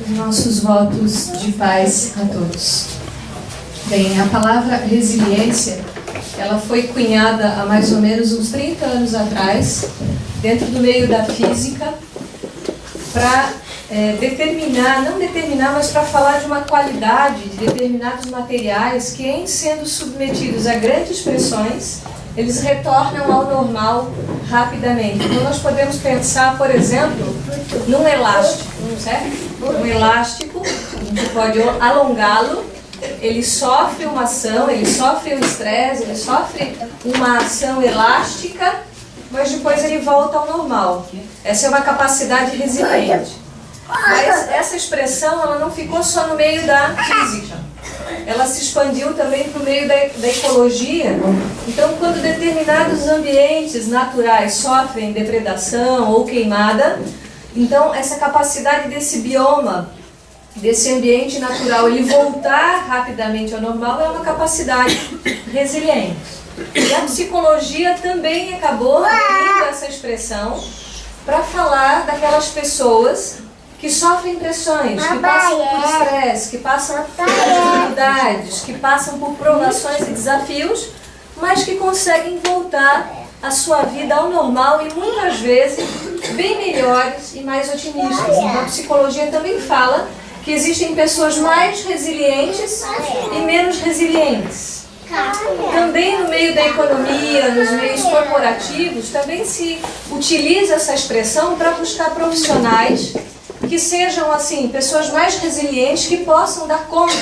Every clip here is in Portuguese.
os nossos votos de paz a todos. Bem, a palavra resiliência, ela foi cunhada há mais ou menos uns 30 anos atrás, dentro do meio da física, para mas para falar de uma qualidade de determinados materiais que, em sendo submetidos a grandes pressões, eles retornam ao normal rapidamente. Então nós podemos pensar, por exemplo, num elástico, certo? Um elástico, a gente pode alongá-lo, ele sofre uma ação, ele sofre um estresse, ele sofre uma ação elástica, mas depois ele volta ao normal. Essa é uma capacidade resiliente. Mas essa expressão, ela não ficou só no meio da física. Ela se expandiu também para o meio da ecologia. Então, quando determinados ambientes naturais sofrem depredação ou queimada, então essa capacidade desse bioma, desse ambiente natural, ele voltar rapidamente ao normal é uma capacidade resiliente. E a psicologia também acabou usando essa expressão para falar daquelas pessoas que sofrem pressões, que passam por estresse, que passam por dificuldades, que passam por provações e desafios, mas que conseguem voltar a sua vida ao normal e muitas vezes bem melhores e mais otimistas. Então a psicologia também fala que existem pessoas mais resilientes e menos resilientes. Também no meio da economia, nos meios corporativos, também se utiliza essa expressão para buscar profissionais que sejam, assim, pessoas mais resilientes, que possam dar conta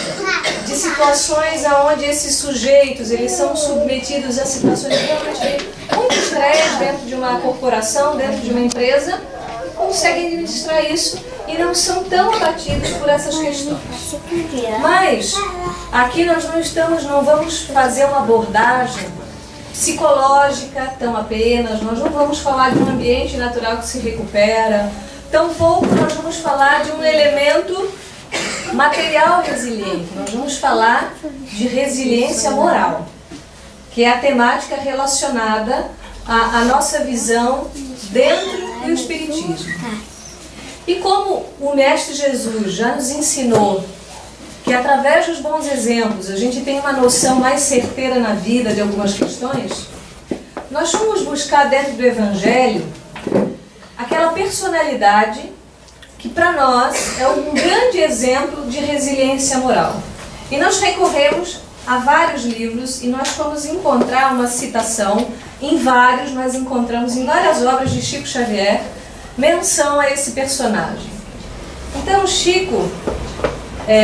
de situações onde esses sujeitos, eles são submetidos a situações realmente muito estresse dentro de uma corporação, dentro de uma empresa, conseguem administrar isso e não são tão abatidos por essas questões. Mas aqui nós não vamos fazer uma abordagem psicológica tão apenas, nós não vamos falar de um ambiente natural que se recupera, tampouco nós vamos falar de um elemento material resiliente, nós vamos falar de resiliência moral, que é a temática relacionada à nossa visão dentro do Espiritismo. E como o Mestre Jesus já nos ensinou que através dos bons exemplos a gente tem uma noção mais certeira na vida de algumas questões, nós vamos buscar dentro do Evangelho aquela personalidade que para nós é um grande exemplo de resiliência moral. E nós recorremos a vários livros e nós fomos encontrar uma citação nós encontramos em várias obras de Chico Xavier menção a esse personagem. Então Chico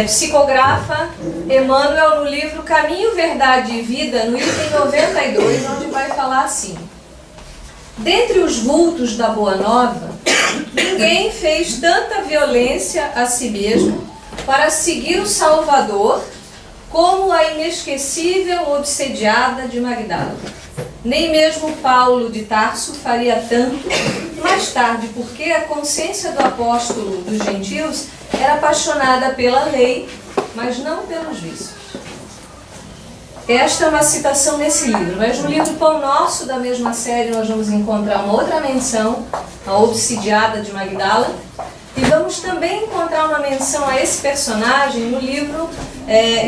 psicografa Emmanuel no livro Caminho, Verdade e Vida, no item 92, onde vai falar assim: dentre os vultos da Boa Nova, ninguém fez tanta violência a si mesmo para seguir o Salvador como a inesquecível obsediada de Magdala. Nem mesmo Paulo de Tarso faria tanto mais tarde, porque a consciência do apóstolo dos gentios era apaixonada pela lei, mas não pelos vícios. Esta é uma citação nesse livro, mas no livro Pão Nosso, da mesma série, nós vamos encontrar uma outra menção, a obsidiada de Magdala, e vamos também encontrar uma menção a esse personagem no livro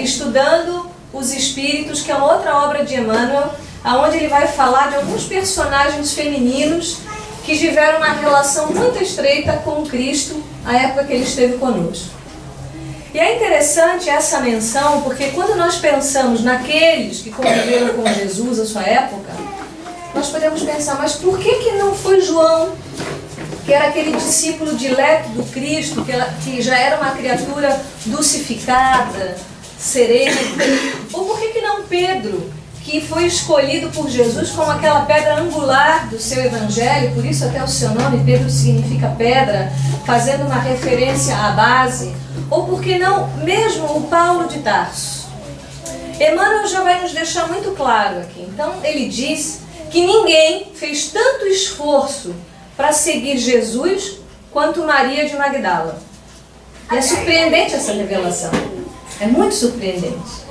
Estudando os Espíritos, que é uma outra obra de Emmanuel, onde ele vai falar de alguns personagens femininos que tiveram uma relação muito estreita com Cristo à época que ele esteve conosco. E é interessante essa menção, porque quando nós pensamos naqueles que conviveram com Jesus à sua época, nós podemos pensar, mas por que não foi João, que era aquele discípulo dileto do Cristo, que já era uma criatura dulcificada, serena? Ou por que não Pedro, que foi escolhido por Jesus como aquela pedra angular do seu evangelho, por isso até o seu nome, Pedro, significa pedra, fazendo uma referência à base? Ou por que não mesmo o Paulo de Tarso? Emmanuel já vai nos deixar muito claro aqui. Então ele diz que ninguém fez tanto esforço para seguir Jesus quanto Maria de Magdala. E é surpreendente essa revelação, é muito surpreendente.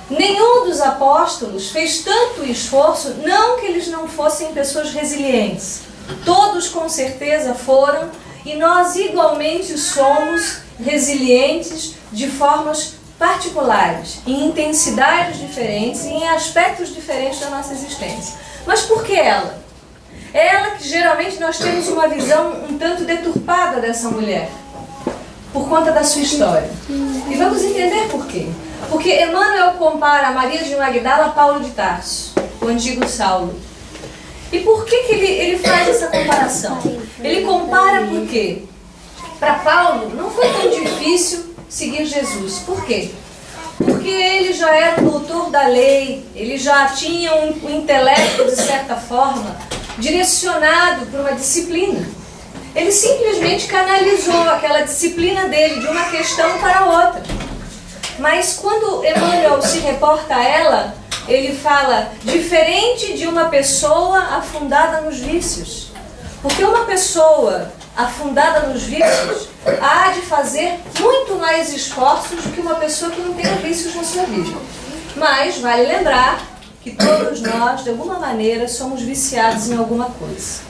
Nenhum dos apóstolos fez tanto esforço, não que eles não fossem pessoas resilientes. Todos com certeza foram E nós igualmente somos resilientes de formas particulares, em intensidades diferentes e em aspectos diferentes da nossa existência. Mas por que ela? É ela que geralmente nós temos uma visão um tanto deturpada dessa mulher, por conta da sua história. E vamos entender por quê. Porque Emmanuel compara Maria de Magdala a Paulo de Tarso, o antigo Saulo. E por que ele faz essa comparação? Ele compara porque para Paulo não foi tão difícil seguir Jesus. Por quê? Porque ele já era o doutor da lei, ele já tinha um intelecto, de certa forma, direcionado para uma disciplina. Ele simplesmente canalizou aquela disciplina dele de uma questão para outra. Mas quando Emmanuel se reporta a ela, ele fala diferente de uma pessoa afundada nos vícios. Porque uma pessoa afundada nos vícios há de fazer muito mais esforços do que uma pessoa que não tenha vícios na sua vida. Mas vale lembrar que todos nós, de alguma maneira, somos viciados em alguma coisa.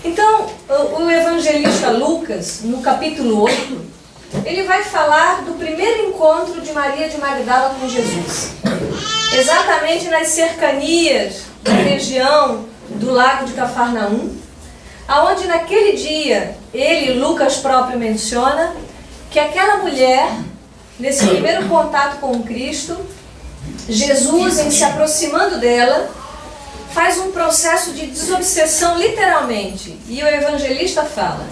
Então, o evangelista Lucas, no capítulo 8, ele vai falar do primeiro encontro de Maria de Magdala com Jesus. Exatamente nas cercanias da região do lago de Cafarnaum, aonde naquele dia, Lucas próprio menciona, que aquela mulher, nesse primeiro contato com Cristo, Jesus, em se aproximando dela, faz um processo de desobsessão literalmente. E o evangelista fala,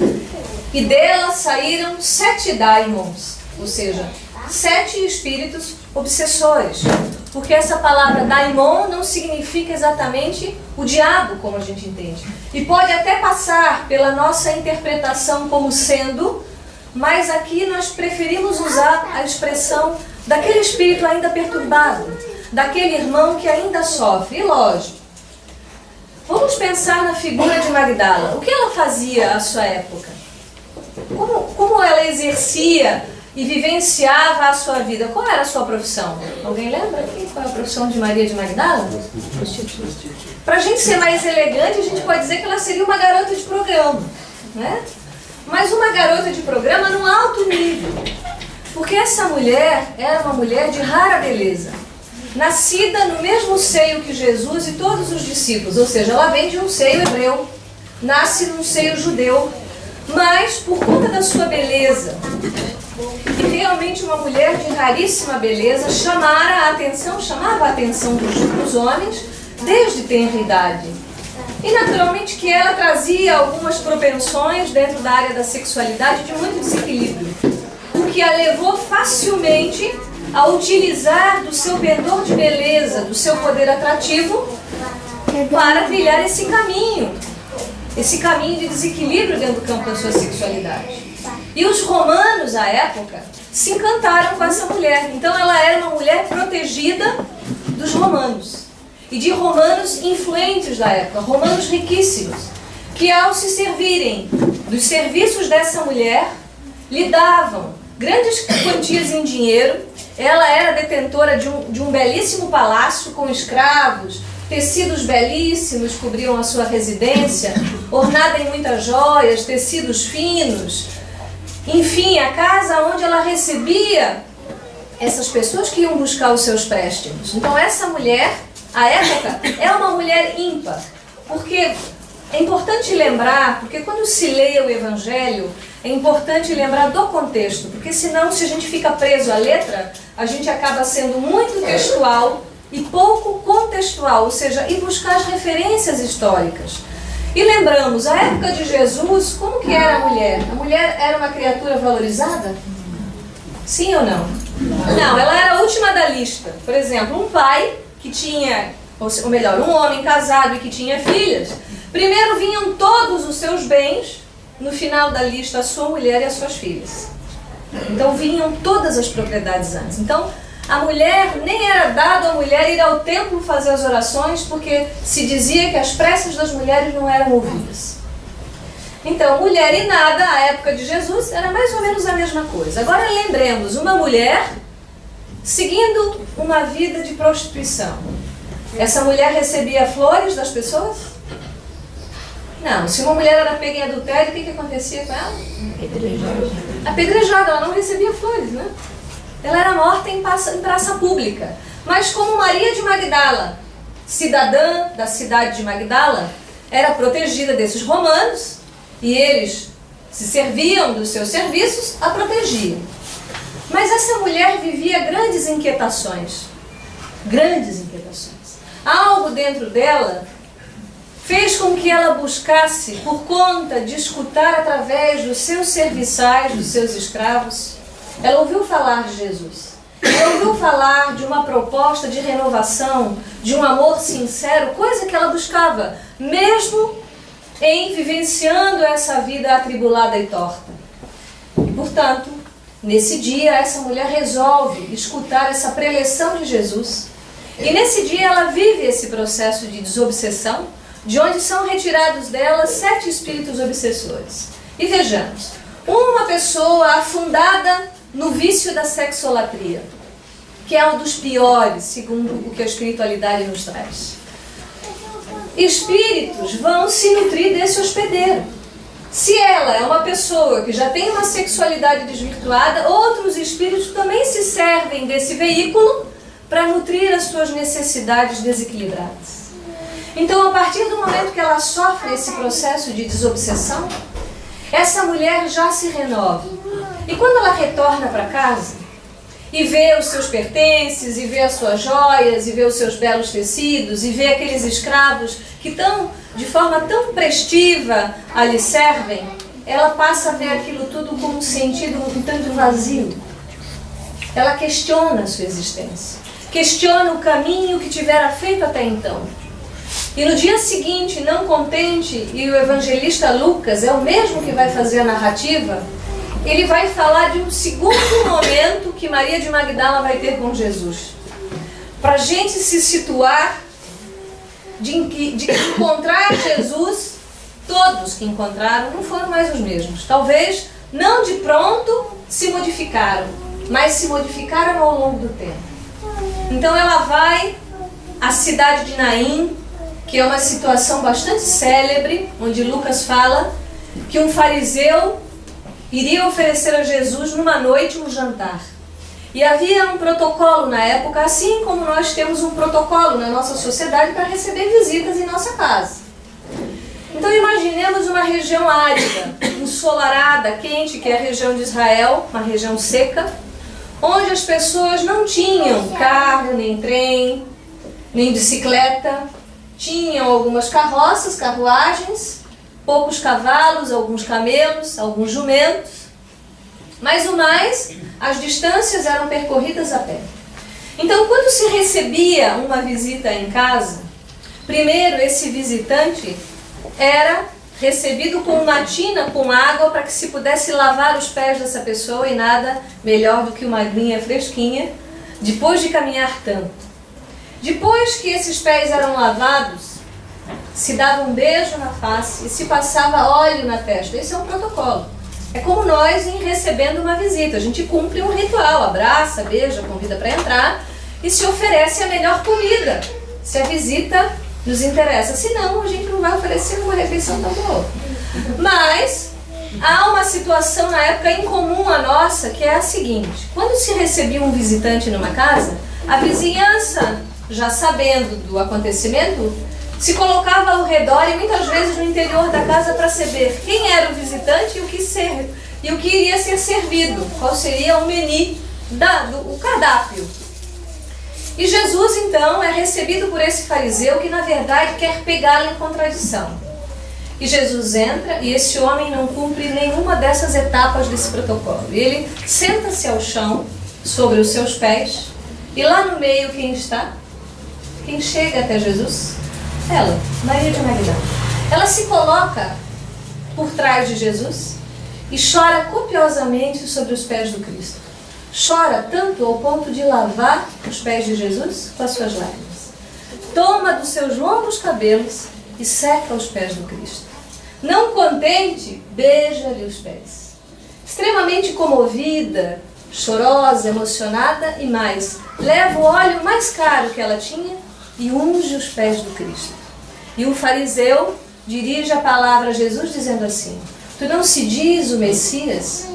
e dela saíram 7 daimons, ou seja, 7 espíritos obsessores. Porque essa palavra daimon não significa exatamente o diabo, como a gente entende. E pode até passar pela nossa interpretação como sendo, mas aqui nós preferimos usar a expressão daquele espírito ainda perturbado, daquele irmão que ainda sofre. E lógico, vamos pensar na figura de Magdala. O que ela fazia à sua época? Como ela exercia e vivenciava a sua vida? Qual era a sua profissão? Alguém lembra aqui qual é a profissão de Maria de Magdala? Para a gente ser mais elegante, a gente pode dizer que ela seria uma garota de programa, né? Mas uma garota de programa num alto nível. Porque essa mulher era uma mulher de rara beleza, nascida no mesmo seio que Jesus e todos os discípulos, ou seja, ela vem de um seio hebreu, nasce num seio judeu, mas por conta da sua beleza, e realmente uma mulher de raríssima beleza, chamava a atenção dos homens desde tenra idade. E naturalmente que ela trazia algumas propensões dentro da área da sexualidade de muito desequilíbrio, o que a levou facilmente a utilizar do seu pendor de beleza, do seu poder atrativo, para trilhar esse caminho de desequilíbrio dentro do campo da sua sexualidade. E os romanos, à época, se encantaram com essa mulher. Então ela era uma mulher protegida dos romanos. E de romanos influentes da época, romanos riquíssimos, que ao se servirem dos serviços dessa mulher, lhe davam grandes quantias em dinheiro. Ela era detentora de um belíssimo palácio com escravos, tecidos belíssimos cobriam a sua residência, ornada em muitas joias, tecidos finos. Enfim, a casa onde ela recebia essas pessoas que iam buscar os seus préstimos. Então essa mulher, à época, é uma mulher ímpar. Porque é importante lembrar, porque quando se lê o Evangelho, é importante lembrar do contexto. Porque senão, se a gente fica preso à letra, a gente acaba sendo muito textual e pouco contextual, ou seja, ir buscar as referências históricas. E lembramos, a época de Jesus, como que era a mulher? A mulher era uma criatura valorizada? Sim ou não? Não, ela era a última da lista. Por exemplo, um pai que tinha, ou melhor, um homem casado e que tinha filhas, primeiro vinham todos os seus bens, no final da lista a sua mulher e as suas filhas. Então vinham todas as propriedades antes. Então, a mulher, nem era dado a mulher ir ao templo fazer as orações, porque se dizia que as preces das mulheres não eram ouvidas. Então, mulher e nada, à época de Jesus, era mais ou menos a mesma coisa. Agora lembremos, uma mulher seguindo uma vida de prostituição. Essa mulher recebia flores das pessoas? Não, se uma mulher era pega em adultério, o que acontecia com ela? Apedrejada, ela não recebia flores, né? Ela era morta em praça pública. Mas como Maria de Magdala, cidadã da cidade de Magdala, era protegida desses romanos, e eles se serviam dos seus serviços, a protegiam. Mas essa mulher vivia grandes inquietações. Grandes inquietações. Algo dentro dela fez com que ela buscasse, por conta de escutar através dos seus serviçais, dos seus escravos, ela ouviu falar de Jesus. Ela ouviu falar de uma proposta de renovação, de um amor sincero, coisa que ela buscava, mesmo em vivenciando essa vida atribulada e torta. E, portanto, nesse dia, essa mulher resolve escutar essa preleção de Jesus. E nesse dia ela vive esse processo de desobsessão, de onde são retirados dela 7 espíritos obsessores. E vejamos, uma pessoa afundada no vício da sexolatria, que é um dos piores, segundo o que a espiritualidade nos traz. Espíritos vão se nutrir desse hospedeiro. Se ela é uma pessoa que já tem uma sexualidade desvirtuada, outros espíritos também se servem desse veículo para nutrir as suas necessidades desequilibradas. Então, a partir do momento que ela sofre esse processo de desobsessão, essa mulher já se renova. E quando ela retorna para casa e vê os seus pertences, e vê as suas joias, e vê os seus belos tecidos, e vê aqueles escravos que estão de forma tão prestiva a lhe servem, ela passa a ver aquilo tudo com um sentido um tanto vazio. Ela questiona a sua existência, questiona o caminho que tivera feito até então. E no dia seguinte, não contente, e o evangelista Lucas é o mesmo que vai fazer a narrativa, ele vai falar de um segundo momento que Maria de Magdala vai ter com Jesus. Para a gente se situar, de encontrar Jesus, todos que encontraram não foram mais os mesmos. Talvez não de pronto se modificaram, mas se modificaram ao longo do tempo. Então ela vai à cidade de Naim, que é uma situação bastante célebre, onde Lucas fala que um fariseu iria oferecer a Jesus numa noite um jantar. E havia um protocolo na época, assim como nós temos um protocolo na nossa sociedade para receber visitas em nossa casa. Então imaginemos uma região árida, ensolarada, quente, que é a região de Israel, uma região seca, onde as pessoas não tinham carro, nem trem, nem bicicleta, tinham algumas carroças, carruagens, poucos cavalos, alguns camelos, alguns jumentos, mas o mais, as distâncias eram percorridas a pé. Então, quando se recebia uma visita em casa, primeiro esse visitante era recebido com uma tina com água para que se pudesse lavar os pés dessa pessoa, e nada melhor do que uma aguinha fresquinha, depois de caminhar tanto. Depois que esses pés eram lavados, se dava um beijo na face e se passava óleo na testa. Esse é um protocolo. É como nós em recebendo uma visita. A gente cumpre um ritual, abraça, beija, convida para entrar e se oferece a melhor comida, se a visita nos interessa. Senão, a gente não vai oferecer uma refeição tão boa. Mas há uma situação na época incomum à nossa, que é a seguinte. Quando se recebia um visitante numa casa, a vizinhança, já sabendo do acontecimento, se colocava ao redor e muitas vezes no interior da casa para saber quem era o visitante e o que iria ser servido, qual seria o menu, o cardápio. E Jesus então é recebido por esse fariseu que na verdade quer pegá-lo em contradição. E Jesus entra e esse homem não cumpre nenhuma dessas etapas desse protocolo. Ele senta-se ao chão sobre os seus pés e lá no meio quem está? Quem chega até Jesus? Ela, Maria de Magdala. Ela se coloca por trás de Jesus e chora copiosamente sobre os pés do Cristo. Chora tanto ao ponto de lavar os pés de Jesus com as suas lágrimas. Toma dos seus longos cabelos e seca os pés do Cristo. Não contente, beija-lhe os pés. Extremamente comovida, chorosa, emocionada e mais, leva o óleo mais caro que ela tinha e unge os pés do Cristo. E o fariseu dirige a palavra a Jesus dizendo assim: tu não se diz o Messias?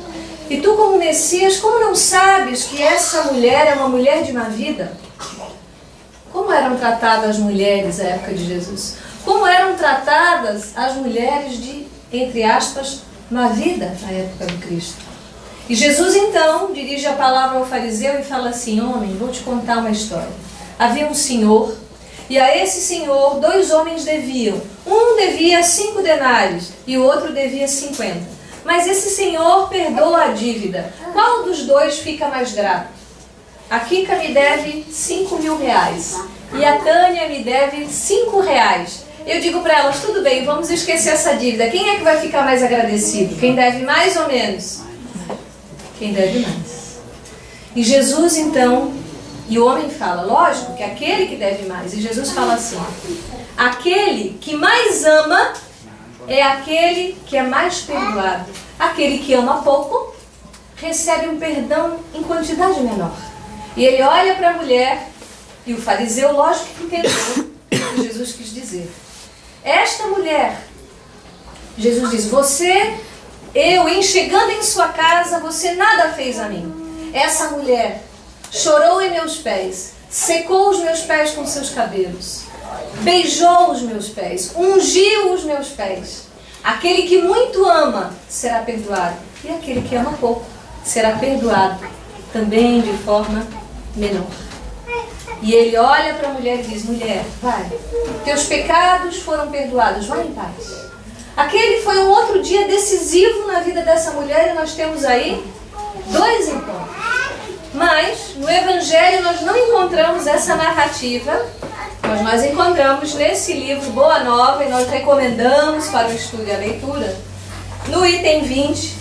E tu, como Messias, como não sabes que essa mulher é uma mulher de má vida? Como eram tratadas as mulheres na época de Jesus? Como eram tratadas as mulheres de, entre aspas, má vida na época do Cristo? E Jesus então dirige a palavra ao fariseu e fala assim: homem, vou te contar uma história. Havia um senhor, e a esse senhor 2 homens deviam. Um devia 5 denários e o outro devia 50. Mas esse senhor perdoa a dívida. Qual dos 2 fica mais grato? A Kika me deve 5.000 reais e a Tânia me deve 5 reais. Eu digo para elas: tudo bem, vamos esquecer essa dívida. Quem é que vai ficar mais agradecido? Quem deve mais ou menos? Quem deve mais. E Jesus então, e o homem fala, lógico que aquele que deve mais. E Jesus fala assim: aquele que mais ama é aquele que é mais perdoado. Aquele que ama pouco recebe um perdão em quantidade menor. E ele olha para a mulher, e o fariseu, lógico que entendeu o que Jesus quis dizer. Esta mulher, Jesus diz: eu chegando em sua casa, você nada fez a mim. Essa mulher chorou em meus pés, secou os meus pés com seus cabelos, beijou os meus pés, ungiu os meus pés. Aquele que muito ama será perdoado, e aquele que ama pouco será perdoado também de forma menor. E ele olha para a mulher e diz: mulher, vai, teus pecados foram perdoados, vai em paz. Aquele foi um outro dia decisivo na vida dessa mulher, e nós temos aí 2 encontros. Mas no Evangelho nós não encontramos essa narrativa, mas nós encontramos nesse livro Boa Nova, e nós recomendamos para o estudo e a leitura. No item 20,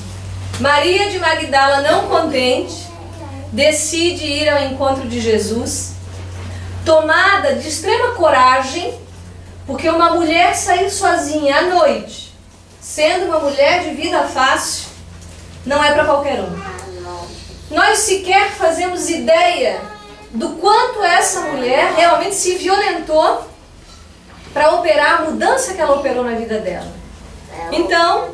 Maria de Magdala, não contente, decide ir ao encontro de Jesus, tomada de extrema coragem, porque uma mulher sair sozinha à noite, sendo uma mulher de vida fácil, não é para qualquer um. Nós sequer fazemos ideia do quanto essa mulher realmente se violentou para operar a mudança que ela operou na vida dela. Então,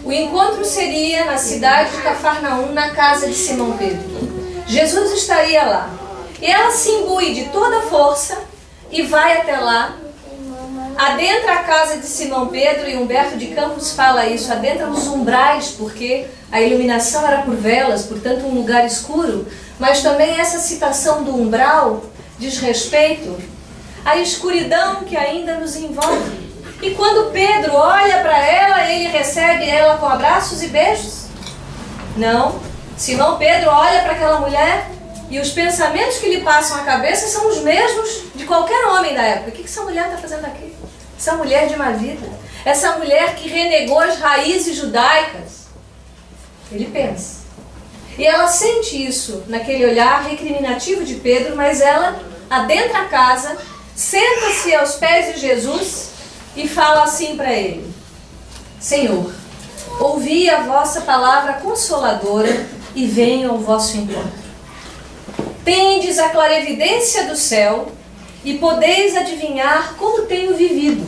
o encontro seria na cidade de Cafarnaum, na casa de Simão Pedro. Jesus estaria lá. E ela se imbui de toda força e vai até lá, adentra a casa de Simão Pedro, e Humberto de Campos fala isso, adentra nos umbrais, porque a iluminação era por velas, portanto um lugar escuro, mas também essa citação do umbral diz respeito à escuridão que ainda nos envolve. E quando Pedro olha para ela, ele recebe ela com abraços e beijos? Não. Simão Pedro olha para aquela mulher e os pensamentos que lhe passam à cabeça são os mesmos de qualquer homem da época. O que essa mulher está fazendo aqui? Essa mulher de má vida, essa mulher que renegou as raízes judaicas. Ele pensa. E ela sente isso naquele olhar recriminativo de Pedro, mas ela adentra a casa, senta-se aos pés de Jesus e fala assim para ele: Senhor, ouvi a vossa palavra consoladora e venho ao vosso encontro. Tendes a clarevidência do céu e podeis adivinhar como tenho vivido.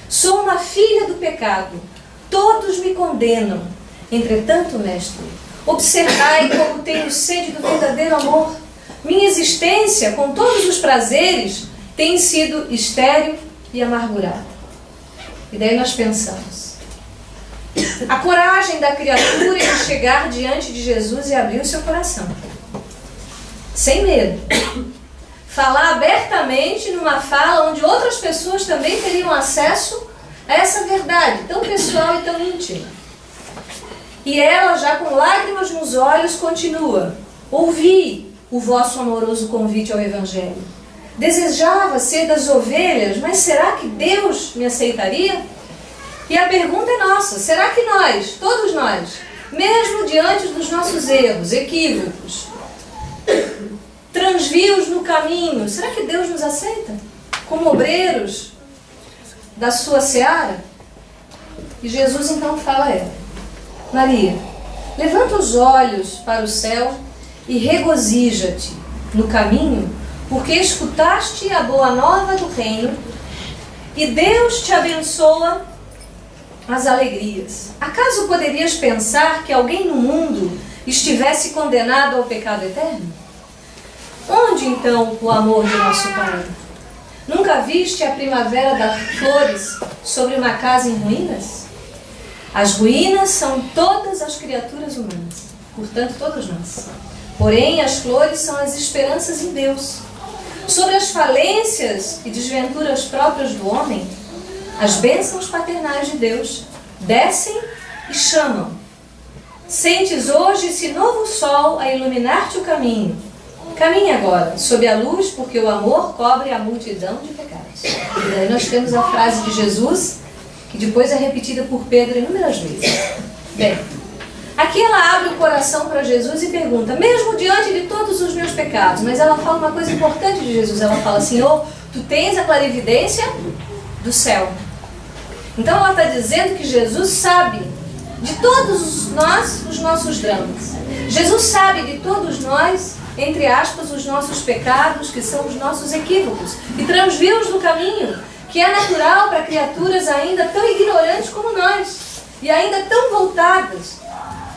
Sou uma filha do pecado, todos me condenam. Entretanto, mestre, observai como tenho sede do verdadeiro amor. Minha existência, com todos os prazeres, tem sido estéril e amargurada. E daí nós pensamos: a coragem da criatura em chegar diante de Jesus e abrir o seu coração, sem medo, falar abertamente numa fala onde outras pessoas também teriam acesso a essa verdade tão pessoal e tão íntima. E ela, já com lágrimas nos olhos, continua: ouvi o vosso amoroso convite ao Evangelho. Desejava ser das ovelhas, mas será que Deus me aceitaria? E a pergunta é nossa: será que nós, todos nós, mesmo diante dos nossos erros, equívocos, transvios no caminho, será que Deus nos aceita como obreiros da sua seara? E Jesus então fala a ela: Maria, levanta os olhos para o céu e regozija-te no caminho, porque escutaste a boa nova do reino e Deus te abençoa as alegrias. Acaso poderias pensar que alguém no mundo estivesse condenado ao pecado eterno? Onde então o amor de nosso Pai? Nunca viste a primavera das flores sobre uma casa em ruínas? As ruínas são todas as criaturas humanas, portanto todos nós. Porém, as flores são as esperanças em Deus. Sobre as falências e desventuras próprias do homem, as bênçãos paternais de Deus descem e chamam. Sentes hoje esse novo sol a iluminar-te o caminho. Caminhe agora, sob a luz, porque o amor cobre a multidão de pecados. E daí nós temos a frase de Jesus, que depois é repetida por Pedro inúmeras vezes. Bem, aqui ela abre o coração para Jesus e pergunta, mesmo diante de todos os meus pecados, mas ela fala uma coisa importante de Jesus. Ela fala, Senhor, tu tens a clarividência do céu. Então ela está dizendo que Jesus sabe de todos nós os nossos dramas. Jesus sabe de todos nós, entre aspas, os nossos pecados, que são os nossos equívocos, e transvios do caminho, que é natural para criaturas ainda tão ignorantes como nós, e ainda tão voltadas,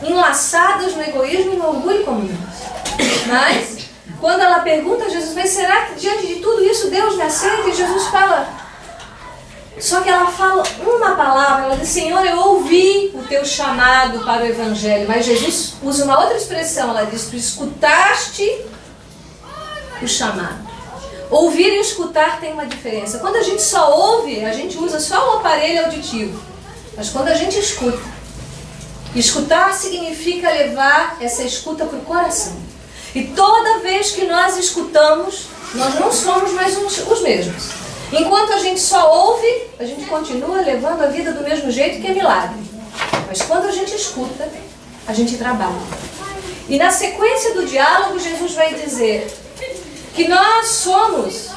enlaçadas no egoísmo e no orgulho como nós. Mas, quando ela pergunta a Jesus, mas será que diante de tudo isso Deus me aceita? E Jesus fala, só que ela fala uma palavra, ela diz, Senhor, eu ouvi o teu chamado para o Evangelho, mas Jesus usa uma outra expressão, ela diz, tu escutaste o chamado. Ouvir e escutar tem uma diferença. Quando a gente só ouve, a gente usa só o aparelho auditivo, mas quando a gente escuta, escutar significa levar essa escuta para o coração. E toda vez que nós escutamos, nós não somos mais os mesmos. Enquanto a gente só ouve, a gente continua levando a vida do mesmo jeito, que é milagre. Mas quando a gente escuta, a gente trabalha. E na sequência do diálogo, Jesus vai dizer que nós somos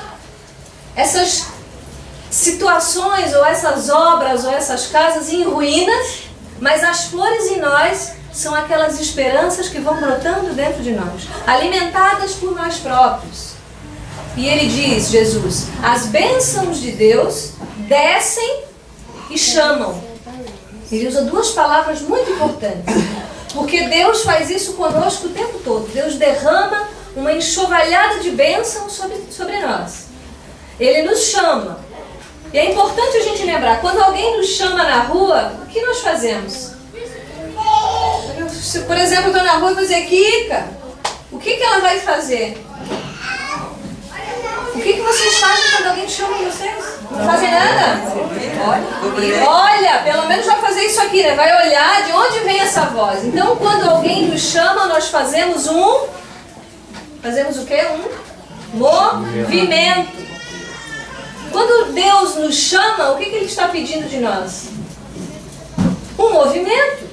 essas situações, ou essas obras, ou essas casas em ruínas, mas as flores em nós são aquelas esperanças que vão brotando dentro de nós, alimentadas por nós próprios. E ele diz, Jesus, as bênçãos de Deus descem e chamam. Ele usa duas palavras muito importantes, porque Deus faz isso conosco o tempo todo. Deus derrama uma enxovalhada de bênçãos sobre nós. Ele nos chama. E é importante a gente lembrar, quando alguém nos chama na rua, o que nós fazemos? Se, por exemplo, eu estou na rua e vou dizer, Kika, o que ela vai fazer? O que vocês fazem quando alguém chama vocês? Não fazem nada? Olha, pelo menos vai fazer isso aqui, né? Vai olhar de onde vem essa voz. Então, quando alguém nos chama, nós fazemos Fazemos o quê? Um movimento. Quando Deus nos chama, o que Ele está pedindo de nós? Um movimento.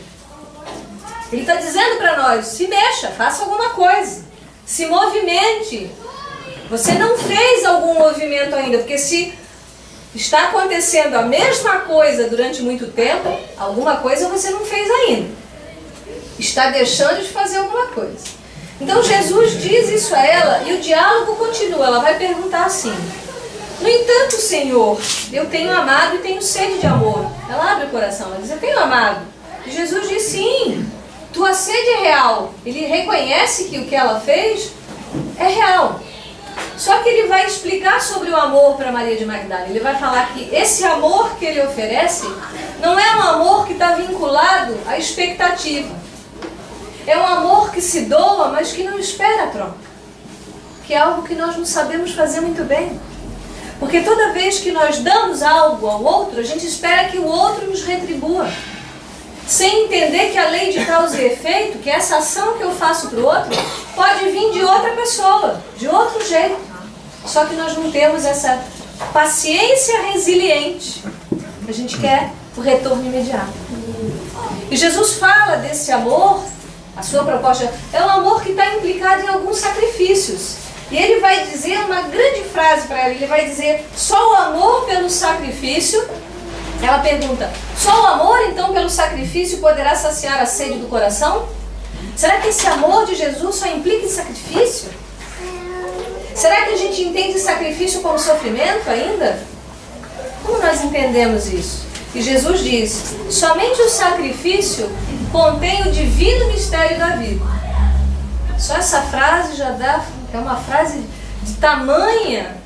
Ele está dizendo para nós, se mexa, faça alguma coisa. Se movimente. Você não fez algum movimento ainda, porque se está acontecendo a mesma coisa durante muito tempo, alguma coisa você não fez ainda. Está deixando de fazer alguma coisa. Então Jesus diz isso a ela e o diálogo continua. Ela vai perguntar assim, no entanto, Senhor, eu tenho amado e tenho sede de amor. Ela abre o coração, ela diz, eu tenho amado. E Jesus diz, sim, tua sede é real. Ele reconhece que o que ela fez é real. Só que ele vai explicar sobre o amor para Maria de Magdala. Ele vai falar que esse amor que ele oferece não é um amor que está vinculado à expectativa. É um amor que se doa, mas que não espera a troca. Que é algo que nós não sabemos fazer muito bem. Porque toda vez que nós damos algo ao outro, a gente espera que o outro nos retribua. Sem entender que a lei de causa e efeito, que essa ação que eu faço para o outro, pode vir de outra pessoa, de outro jeito. Só que nós não temos essa paciência resiliente. A gente quer o retorno imediato. E Jesus fala desse amor, a sua proposta é um amor que está implicado em alguns sacrifícios. E ele vai dizer uma grande frase para ela, ele vai dizer, só o amor pelo sacrifício. Ela pergunta, só o amor então pelo sacrifício poderá saciar a sede do coração? Será que esse amor de Jesus só implica em sacrifício? Será que a gente entende sacrifício como sofrimento ainda? Como Como nós entendemos isso? E Jesus diz: somente o sacrifício contém o divino mistério da vida. Só essa frase já é uma frase de tamanha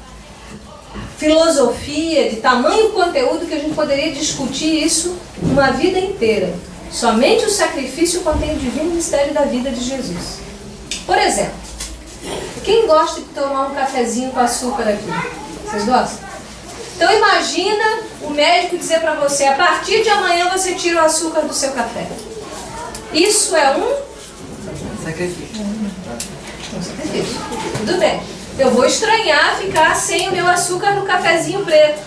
filosofia, de tamanho conteúdo, que a gente poderia discutir isso uma vida inteira. Somente o sacrifício contém o divino mistério da vida de Jesus. Por exemplo, quem gosta de tomar um cafezinho com açúcar aqui? Vocês gostam? Então imagina o médico dizer para você: a partir de amanhã você tira o açúcar do seu café. Isso é um sacrifício. Um sacrifício. Tudo bem. Eu vou estranhar ficar sem o meu açúcar no cafezinho preto.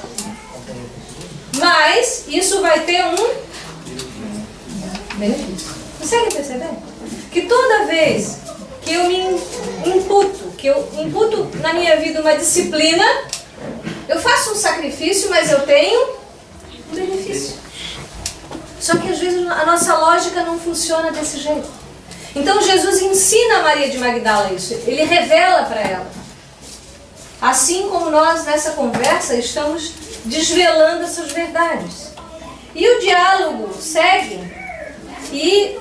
Mas isso vai ter um benefício. Consegue perceber? Que toda vez que eu me imputo na minha vida uma disciplina, eu faço um sacrifício, mas eu tenho um benefício. Só que às vezes a nossa lógica não funciona desse jeito. Então Jesus ensina a Maria de Magdala isso. Ele revela para ela. Assim como nós nessa conversa estamos desvelando essas verdades. E o diálogo segue e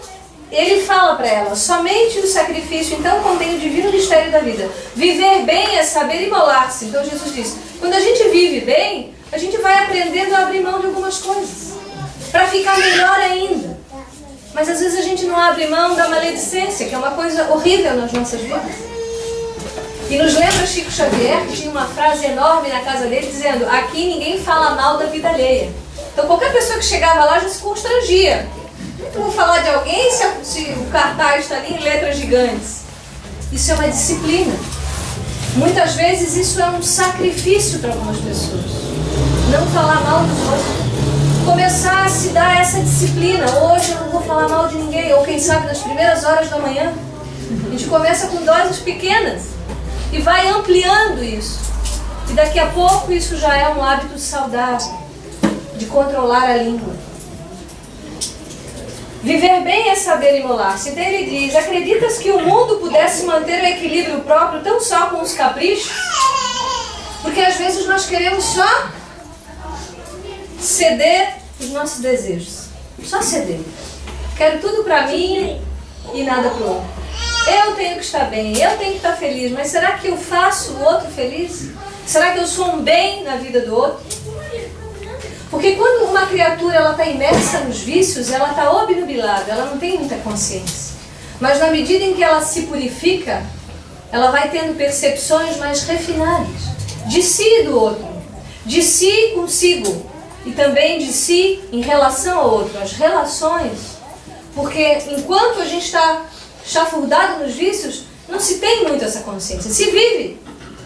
ele fala para ela: somente o sacrifício então contém o divino mistério da vida. Viver bem é saber imolar-se. Então Jesus diz: quando a gente vive bem, a gente vai aprendendo a abrir mão de algumas coisas para ficar melhor ainda. Mas às vezes a gente não abre mão da maledicência, que é uma coisa horrível nas nossas vidas. E nos lembra Chico Xavier, que tinha uma frase enorme na casa dele dizendo: aqui ninguém fala mal da vida alheia. Então qualquer pessoa que chegava lá já se constrangia. Eu vou falar de alguém se o cartaz está ali em letras gigantes. Isso é uma disciplina. Muitas vezes isso é um sacrifício para algumas pessoas. Não falar mal dos outros. Começar a se dar essa disciplina. Hoje eu não vou falar mal de ninguém. Ou quem sabe nas primeiras horas da manhã. A gente começa com doses pequenas e vai ampliando isso. E daqui a pouco isso já é um hábito saudável de controlar a língua. Viver bem é saber imolar-se. Então ele diz: acreditas que o mundo pudesse manter o equilíbrio próprio tão só com os caprichos? Porque às vezes nós queremos só ceder os nossos desejos. Só ceder. Quero tudo para mim e nada para o outro. Eu tenho que estar bem, eu tenho que estar feliz, mas será que eu faço o outro feliz? Será que eu sou um bem na vida do outro? Porque quando uma criatura está imersa nos vícios, ela está obnubilada, ela não tem muita consciência. Mas na medida em que ela se purifica, ela vai tendo percepções mais refinadas. De si e do outro. De si consigo. E também de si em relação ao outro. As relações. Porque enquanto a gente está chafurdado nos vícios, não se tem muito essa consciência. Se vive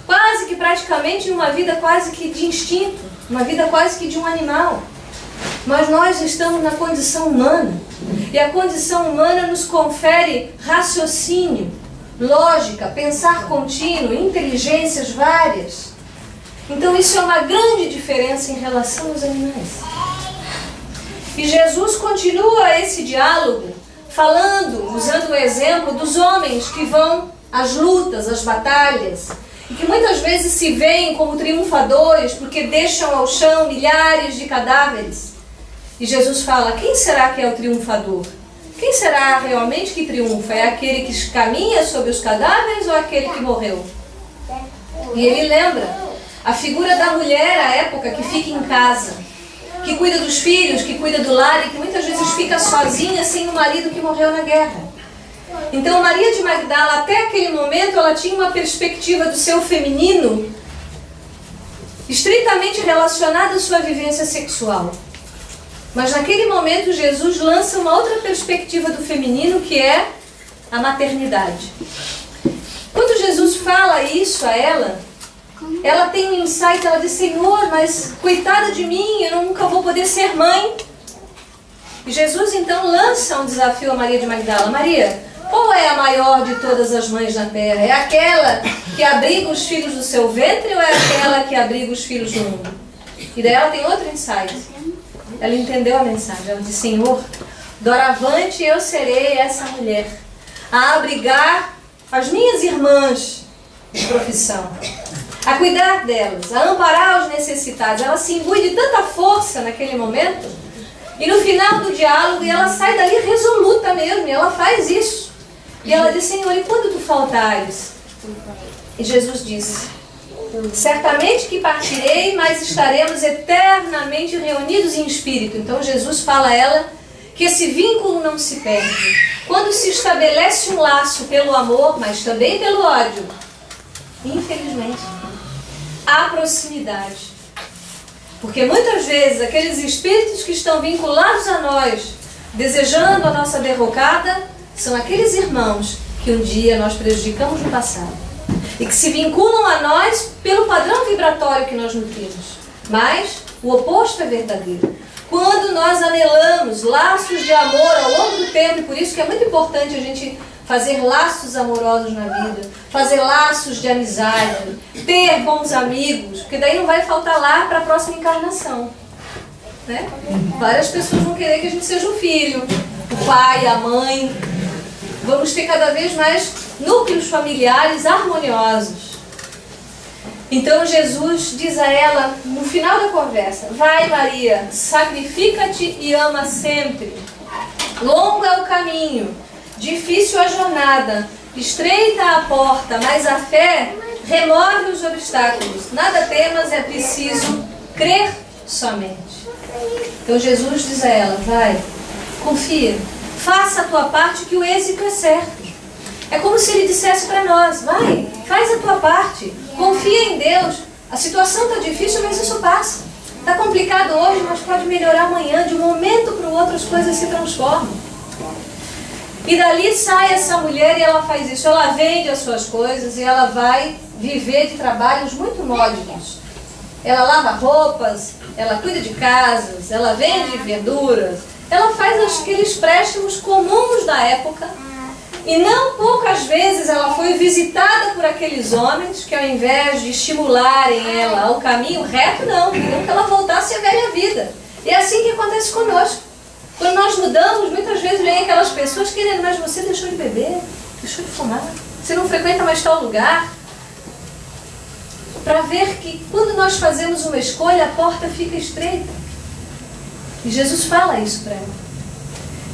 quase que praticamente uma vida quase que de instinto, uma vida quase que de um animal. Mas nós estamos na condição humana. E a condição humana nos confere raciocínio, lógica, pensar contínuo, inteligências várias. Então isso é uma grande diferença em relação aos animais. E Jesus continua esse diálogo falando, usando o exemplo dos homens que vão às lutas, às batalhas, e que muitas vezes se veem como triunfadores porque deixam ao chão milhares de cadáveres. E Jesus fala: quem será que é o triunfador? Quem será realmente que triunfa? É aquele que caminha sobre os cadáveres ou aquele que morreu? E ele lembra a figura da mulher à época que fica em casa, que cuida dos filhos, que cuida do lar e que muitas vezes fica sozinha sem o marido que morreu na guerra. Então Maria de Magdala, até aquele momento, ela tinha uma perspectiva do seu feminino estritamente relacionada à sua vivência sexual. Mas naquele momento Jesus lança uma outra perspectiva do feminino, que é a maternidade. Quando Jesus fala isso a ela tem um insight, ela diz: Senhor, mas coitada de mim, eu nunca vou poder ser mãe. E Jesus então lança um desafio a Maria de Magdala: Maria, qual é a maior de todas as mães na terra? É aquela que abriga os filhos do seu ventre ou é aquela que abriga os filhos do mundo? E daí ela tem outro insight. Ela entendeu a mensagem. Ela diz: Senhor, doravante eu serei essa mulher a abrigar as minhas irmãs de profissão, a cuidar delas, a amparar os necessitados. Ela se imbui de tanta força naquele momento, e no final do diálogo, ela sai dali resoluta mesmo, e ela faz isso. E ela diz: Senhor, e quando tu faltares? E Jesus disse: certamente que partirei, mas estaremos eternamente reunidos em espírito. Então Jesus fala a ela que esse vínculo não se perde. Quando se estabelece um laço pelo amor, mas também pelo ódio, infelizmente, há proximidade. Porque muitas vezes aqueles espíritos que estão vinculados a nós, desejando a nossa derrocada, são aqueles irmãos que um dia nós prejudicamos no passado. E que se vinculam a nós pelo padrão vibratório que nós nutrimos. Mas o oposto é verdadeiro. Quando nós anelamos laços de amor ao longo do tempo, e por isso que é muito importante a gente fazer laços amorosos na vida, fazer laços de amizade, ter bons amigos, porque daí não vai faltar lá para a próxima encarnação. Né? Várias pessoas vão querer que a gente seja o filho, o pai, a mãe. Vamos ter cada vez mais núcleos familiares harmoniosos. Então Jesus diz a ela, no final da conversa: vai, Maria, sacrifica-te e ama sempre. Longo é o caminho, difícil a jornada, estreita a porta, mas a fé remove os obstáculos. Nada temas, é preciso crer somente. Então Jesus diz a ela: vai, confia, faça a tua parte que o êxito é certo. É como se ele dissesse para nós: vai, faz a tua parte, confia em Deus. A situação está difícil, mas isso passa. Está complicado hoje, mas pode melhorar amanhã. De um momento para o outro as coisas se transformam. E dali sai essa mulher e ela faz isso. Ela vende as suas coisas e ela vai viver de trabalhos muito módicos. Ela lava roupas, ela cuida de casas, ela vende verduras. Ela faz aqueles préstimos comuns da época. E não poucas vezes ela foi visitada por aqueles homens que, ao invés de estimularem ela ao caminho reto, não, queriam que ela voltasse à velha vida. E é assim que acontece conosco. Quando nós mudamos, muitas vezes vem aquelas pessoas querendo: mas você deixou de beber, deixou de fumar, você não frequenta mais tal lugar. Para ver que quando nós fazemos uma escolha, a porta fica estreita. E Jesus fala isso para ela.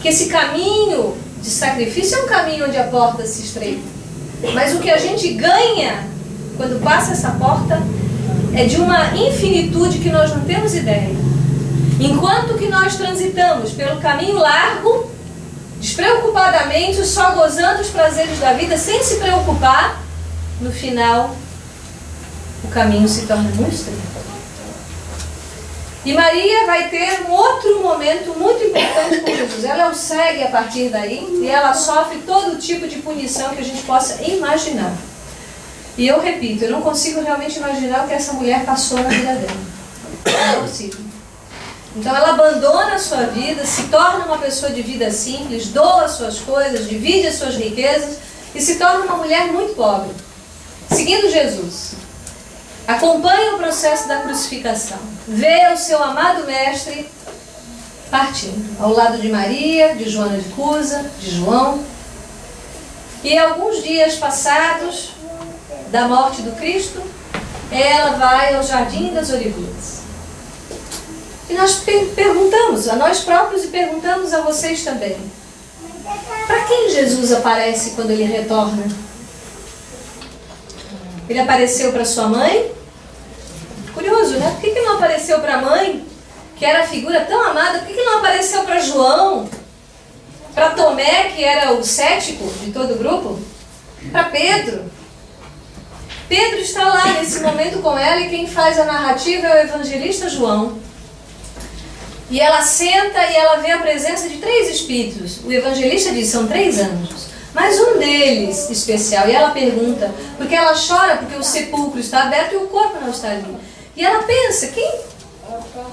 Que esse caminho de sacrifício é um caminho onde a porta se estreita. Mas o que a gente ganha quando passa essa porta é de uma infinitude que nós não temos ideia. Enquanto que nós transitamos pelo caminho largo, despreocupadamente, só gozando os prazeres da vida, sem se preocupar, no final, o caminho se torna muito estreito. E Maria vai ter um outro momento muito importante com Jesus. Ela o segue a partir daí e ela sofre todo tipo de punição que a gente possa imaginar. E eu repito, eu não consigo realmente imaginar o que essa mulher passou na vida dela. Não é possível. Então ela abandona a sua vida, se torna uma pessoa de vida simples, doa as suas coisas, divide as suas riquezas e se torna uma mulher muito pobre, seguindo Jesus. Acompanha o processo da crucificação. Vê o seu amado mestre partindo, ao lado de Maria, de Joana de Cusa, de João. E alguns dias passados da morte do Cristo, ela vai ao Jardim das Oliveiras. E nós perguntamos a nós próprios e perguntamos a vocês também: para quem Jesus aparece quando ele retorna? Ele apareceu para sua mãe? Curioso, né? Por que não apareceu para a mãe, que era a figura tão amada? Por que não apareceu para João? Para Tomé, que era o cético de todo o grupo? Para Pedro? Pedro está lá nesse momento com ela e quem faz a narrativa é o evangelista João. E ela senta e ela vê a presença de 3 espíritos. O evangelista diz: são 3 anjos. Mas um deles especial, e ela pergunta, porque ela chora porque o sepulcro está aberto e o corpo não está ali. E ela pensa: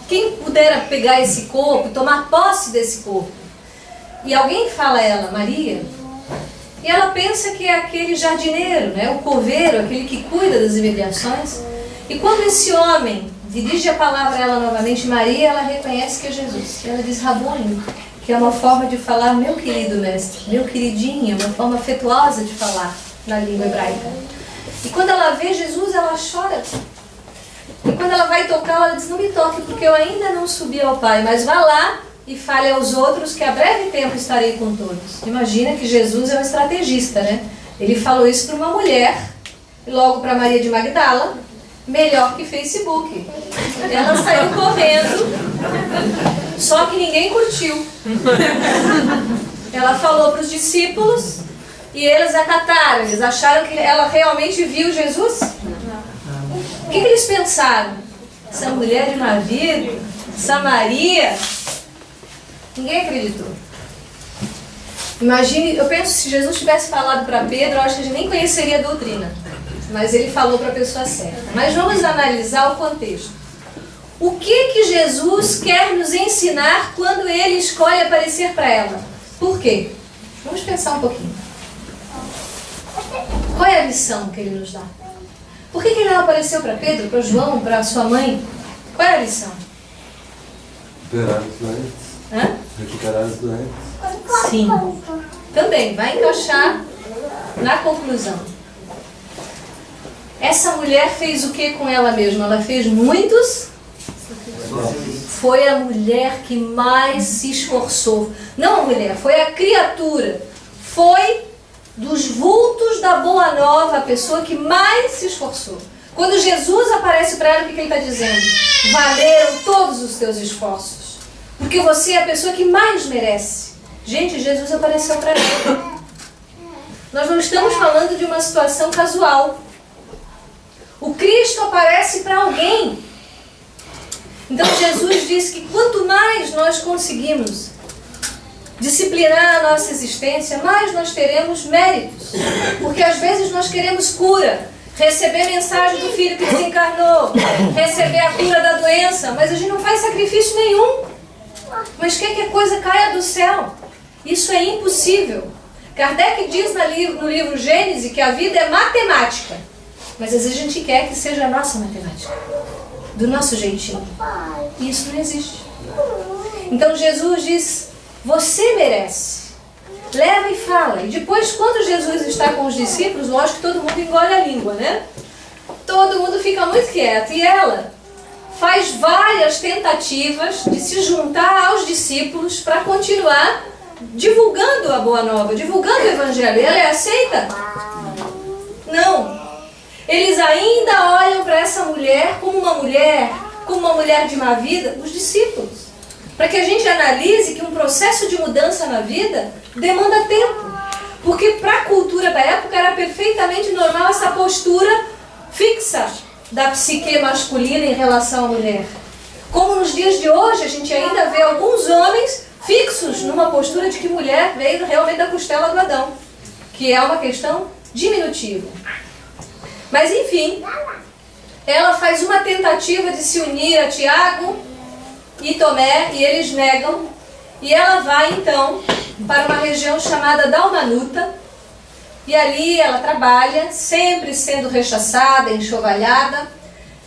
quem pudera pegar esse corpo, tomar posse desse corpo? E alguém fala a ela: Maria. E ela pensa que é aquele jardineiro, né? O coveiro, aquele que cuida das imediações. E quando esse homem dirige a palavra a ela novamente, Maria, ela reconhece que é Jesus. E ela diz: Rabone, que é uma forma de falar meu querido mestre, meu queridinho, uma forma afetuosa de falar na língua hebraica. E quando ela vê Jesus, ela chora. E quando ela vai tocar, ela diz, não me toque, porque eu ainda não subi ao Pai, mas vá lá e fale aos outros que a breve tempo estarei com todos. Imagina que Jesus é um estrategista, né? Ele falou isso para uma mulher, e logo para Maria de Magdala, melhor que Facebook. Ela saiu correndo, só que ninguém curtiu. Ela falou para os discípulos e eles acataram. Eles acharam que ela realmente viu Jesus? O que eles pensaram? Essa mulher de uma vida, essa Maria... Ninguém acreditou. Imagine, eu penso, se Jesus tivesse falado para Pedro, eu acho que a gente nem conheceria a doutrina. Mas ele falou para a pessoa certa. Mas vamos analisar o contexto. O que Jesus quer nos ensinar quando ele escolhe aparecer para ela? Por quê? Vamos pensar um pouquinho. Qual é a lição que ele nos dá? Por que ele não apareceu para Pedro, para João, para sua mãe? Qual é a lição? Liberar os doentes. Recuperar os doentes. Sim. Também vai encaixar na conclusão. Essa mulher fez o que com ela mesma? Ela fez muitos. Foi a mulher que mais se esforçou. Não a mulher, foi a criatura. Foi dos vultos da Boa Nova a pessoa que mais se esforçou. Quando Jesus aparece para ela, o que ele está dizendo? Valeram todos os teus esforços. Porque você é a pessoa que mais merece. Gente, Jesus apareceu para ela. Nós não estamos falando de uma situação casual. O Cristo aparece para alguém. Então Jesus diz que quanto mais nós conseguimos disciplinar a nossa existência, mais nós teremos méritos. Porque às vezes nós queremos cura, receber mensagem do Filho que desencarnou, receber a cura da doença, mas a gente não faz sacrifício nenhum. Mas quer que a coisa caia do céu? Isso é impossível. Kardec diz no livro Gênesis que a vida é matemática. Mas às vezes a gente quer que seja a nossa matemática. Do nosso jeitinho. E isso não existe. Então Jesus diz, você merece. Leva e fala. E depois, quando Jesus está com os discípulos, lógico que todo mundo engole a língua, né? Todo mundo fica muito quieto. E ela faz várias tentativas de se juntar aos discípulos para continuar divulgando a Boa Nova, divulgando o Evangelho. E ela é aceita? Não. Eles ainda olham para essa mulher como uma mulher de má vida, os discípulos. Para que a gente analise que um processo de mudança na vida demanda tempo. Porque para a cultura da época era perfeitamente normal essa postura fixa da psique masculina em relação à mulher. Como nos dias de hoje, a gente ainda vê alguns homens fixos numa postura de que mulher veio realmente da costela do Adão, que é uma questão diminutiva. Mas enfim, ela faz uma tentativa de se unir a Tiago e Tomé, e eles negam, e ela vai então para uma região chamada Dalmanuta, e ali ela trabalha, sempre sendo rechaçada, enxovalhada,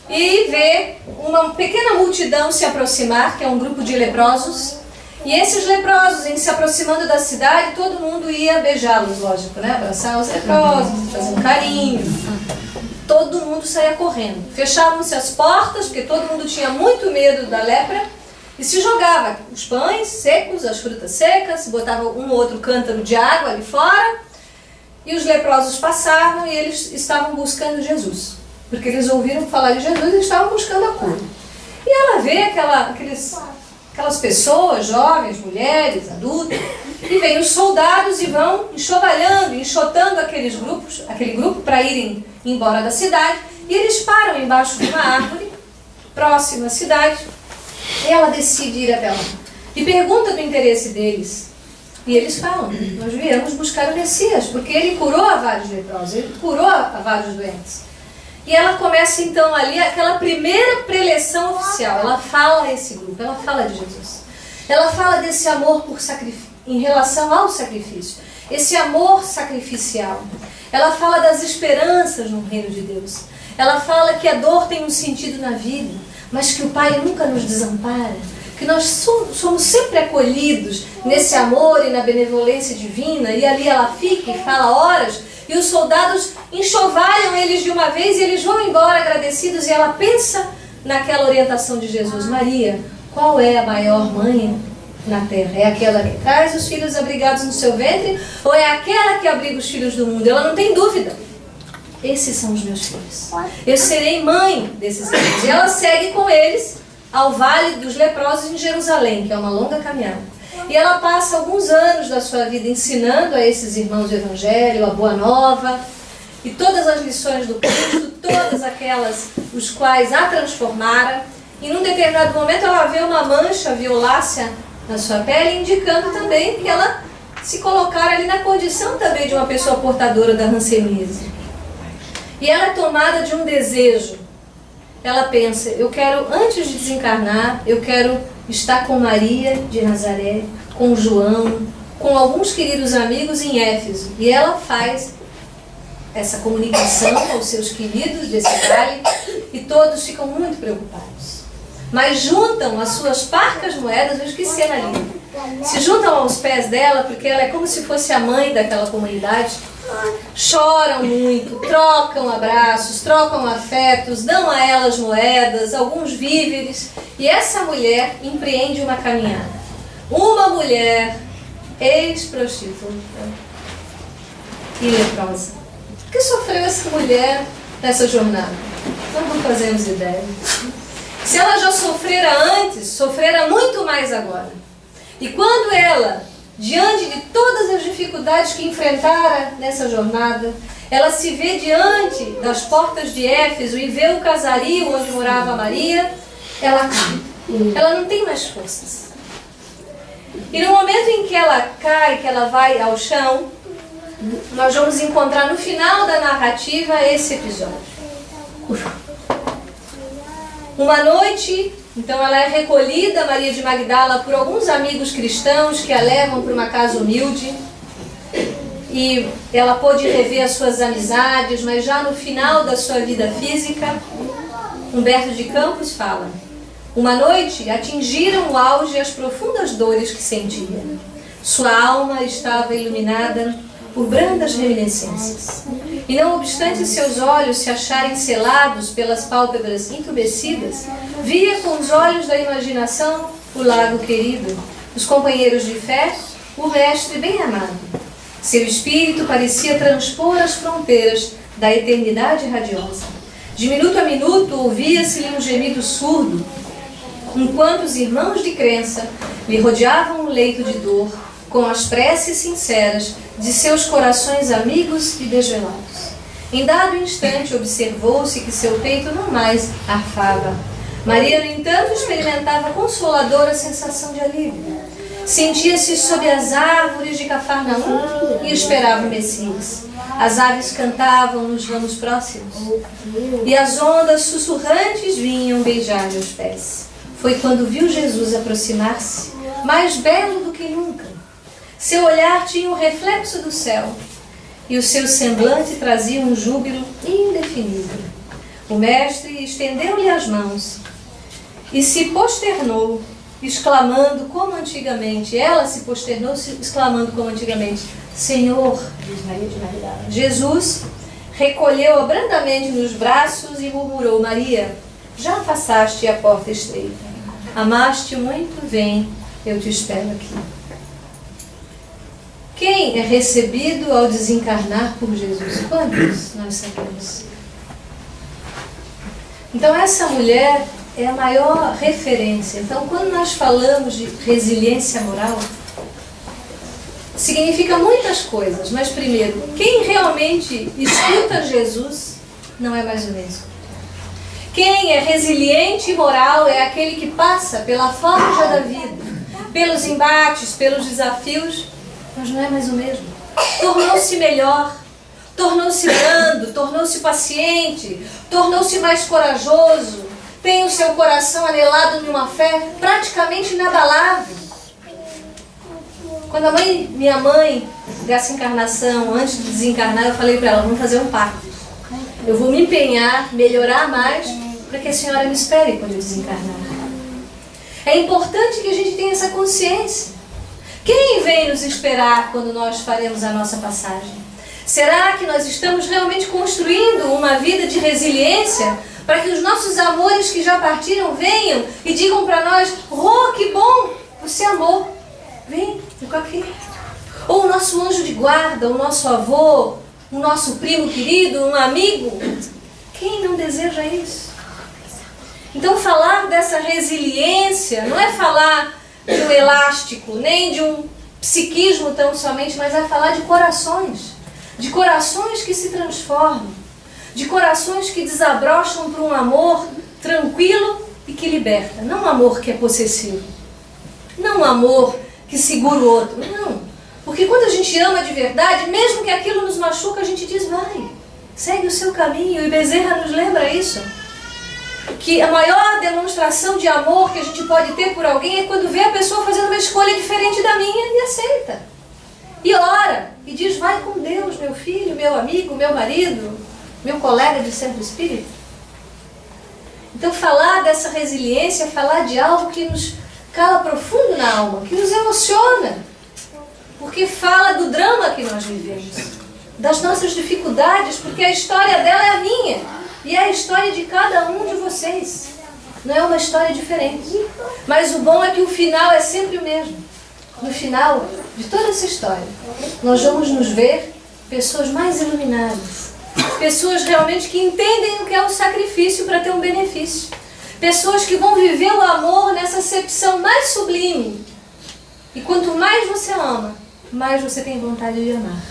e vê uma pequena multidão se aproximar, que é um grupo de leprosos. E esses leprosos, em se aproximando da cidade, todo mundo ia beijá-los, lógico, né? Abraçar os leprosos, fazer um carinho. Todo mundo saía correndo. Fechavam-se as portas, porque todo mundo tinha muito medo da lepra, e se jogava os pães secos, as frutas secas, botava um ou outro cântaro de água ali fora, e os leprosos passavam e eles estavam buscando Jesus. Porque eles ouviram falar de Jesus e estavam buscando a cura. E ela vê aquelas pessoas, jovens, mulheres, adultos, e vem os soldados e vão enxovalhando, enxotando aquele grupo para irem embora da cidade, e eles param embaixo de uma árvore, próxima à cidade, e ela decide ir até lá. E pergunta do interesse deles. E eles falam, nós viemos buscar o Messias, porque ele curou a vários leprosos, ele curou a vários doentes. E ela começa então ali aquela primeira preleção oficial. Ela fala a esse grupo, ela fala de Jesus. Ela fala desse amor em relação ao sacrifício. Esse amor sacrificial. Ela fala das esperanças no reino de Deus. Ela fala que a dor tem um sentido na vida, mas que o Pai nunca nos desampara. Que nós somos sempre acolhidos nesse amor e na benevolência divina. E ali ela fica e fala horas. E os soldados enxovalham eles de uma vez e eles vão embora agradecidos. E ela pensa naquela orientação de Jesus. Maria, qual é a maior mãe na terra? É aquela que traz os filhos abrigados no seu ventre? Ou é aquela que abriga os filhos do mundo? Ela não tem dúvida. Esses são os meus filhos. Eu serei mãe desses filhos. E ela segue com eles ao Vale dos Leprosos em Jerusalém, que é uma longa caminhada. E ela passa alguns anos da sua vida ensinando a esses irmãos o Evangelho, a Boa Nova, e todas as lições do Cristo, todas aquelas os quais a transformaram. E num determinado momento ela vê uma mancha violácea na sua pele, indicando também que ela se colocara ali na condição também de uma pessoa portadora da hanseníase. E ela é tomada de um desejo. Ela pensa, eu quero, antes de desencarnar, eu quero estar com Maria de Nazaré, com João, com alguns queridos amigos em Éfeso. E ela faz essa comunicação aos seus queridos desse vale e todos ficam muito preocupados. Mas juntam as suas parcas moedas, veja que cena linda. Se juntam aos pés dela, porque ela é como se fosse a mãe daquela comunidade. Choram muito, trocam abraços, trocam afetos, dão a elas moedas, alguns víveres. E essa mulher empreende uma caminhada. Uma mulher ex-prostituta e leprosa. O que sofreu essa mulher nessa jornada? Nós não fazemos ideia. Se ela já sofrera antes, sofrera muito mais agora. E quando ela, diante de todas as dificuldades que enfrentara nessa jornada, ela se vê diante das portas de Éfeso e vê o casario onde morava Maria, ela cai. Ela não tem mais forças. E no momento em que ela cai, que ela vai ao chão, nós vamos encontrar no final da narrativa esse episódio. Uma noite, então ela é recolhida, Maria de Magdala, por alguns amigos cristãos que a levam para uma casa humilde. E ela pôde rever as suas amizades, mas já no final da sua vida física, Humberto de Campos fala: uma noite atingiram o auge as profundas dores que sentia. Sua alma estava iluminada por brandas reminiscências. E não obstante seus olhos se acharem selados pelas pálpebras entumecidas, via com os olhos da imaginação o lago querido, os companheiros de fé, o mestre bem amado. Seu espírito parecia transpor as fronteiras da eternidade radiosa. De minuto a minuto ouvia-se-lhe um gemido surdo, enquanto os irmãos de crença lhe rodeavam o leito de dor, com as preces sinceras de seus corações amigos e desvelados. Em dado instante observou-se que seu peito não mais arfava. Maria, no entanto, experimentava consoladora sensação de alívio. Sentia-se sob as árvores de Cafarnaum e esperava o Messias. As aves cantavam nos ramos próximos e as ondas sussurrantes vinham beijar-lhe os pés. Foi quando viu Jesus aproximar-se, mais belo do que nunca. Seu olhar tinha o reflexo do céu e o seu semblante trazia um júbilo indefinível. O mestre estendeu-lhe as mãos e se posternou, exclamando como antigamente. Ela se posternou, exclamando como antigamente: Senhor, diz Maria de Magdala. Jesus recolheu-a brandamente nos braços e murmurou: Maria, já passaste a porta estreita. Amaste muito, vem, eu te espero aqui. Quem é recebido ao desencarnar por Jesus? Quantos nós sabemos? Então essa mulher é a maior referência. Então quando nós falamos de resiliência moral, significa muitas coisas. Mas primeiro, quem realmente escuta Jesus não é mais o mesmo. Quem é resiliente e moral é aquele que passa pela forja da vida, pelos embates, pelos desafios, mas não é mais o mesmo. Tornou-se melhor, tornou-se brando, tornou-se paciente, tornou-se mais corajoso, tem o seu coração anelado em uma fé praticamente inabalável. Quando minha mãe, dessa encarnação, antes de desencarnar, eu falei para ela: vamos fazer um pacto. Eu vou me empenhar, melhorar mais, para que a senhora me espere quando eu desencarnar. É importante que a gente tenha essa consciência. Quem vem nos esperar quando nós faremos a nossa passagem? Será que nós estamos realmente construindo uma vida de resiliência para que os nossos amores que já partiram venham e digam para nós: "Oh, que bom, você amou, vem, fica aqui." Ou o nosso anjo de guarda, o nosso avô, o nosso primo querido, um amigo. Quem não deseja isso? Então falar dessa resiliência não é falar de um elástico, nem de um psiquismo tão somente, mas é falar de corações que se transformam, de corações que desabrocham para um amor tranquilo e que liberta. Não um amor que é possessivo, não um amor que segura o outro, não. Porque quando a gente ama de verdade, mesmo que aquilo nos machuca, a gente diz: vai, segue o seu caminho. E Bezerra nos lembra isso, que a maior demonstração de amor que a gente pode ter por alguém é quando vê a pessoa fazendo uma escolha diferente da minha e aceita. E ora, e diz: vai com Deus, meu filho, meu amigo, meu marido, meu colega de centro espírita. Então falar dessa resiliência é falar de algo que nos cala profundo na alma, que nos emociona. Porque fala do drama que nós vivemos, das nossas dificuldades, porque a história dela é a minha e é a história de cada um de vocês. Não é uma história diferente. Mas o bom é que o final é sempre o mesmo. No final de toda essa história, nós vamos nos ver pessoas mais iluminadas, pessoas realmente que entendem o que é o sacrifício para ter um benefício, pessoas que vão viver o amor nessa acepção mais sublime. E quanto mais você ama, mais você tem vontade de amar.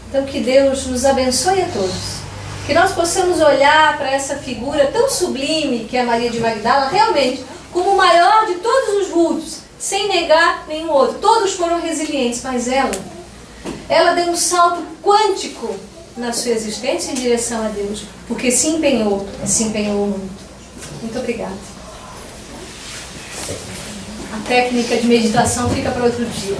Então que Deus nos abençoe a todos. Que nós possamos olhar para essa figura tão sublime que é Maria de Magdala, realmente como o maior de todos os vultos, sem negar nenhum outro. Todos foram resilientes, mas ela deu um salto quântico na sua existência em direção a Deus, porque se empenhou muito. Muito obrigada. A técnica de meditação fica para outro dia.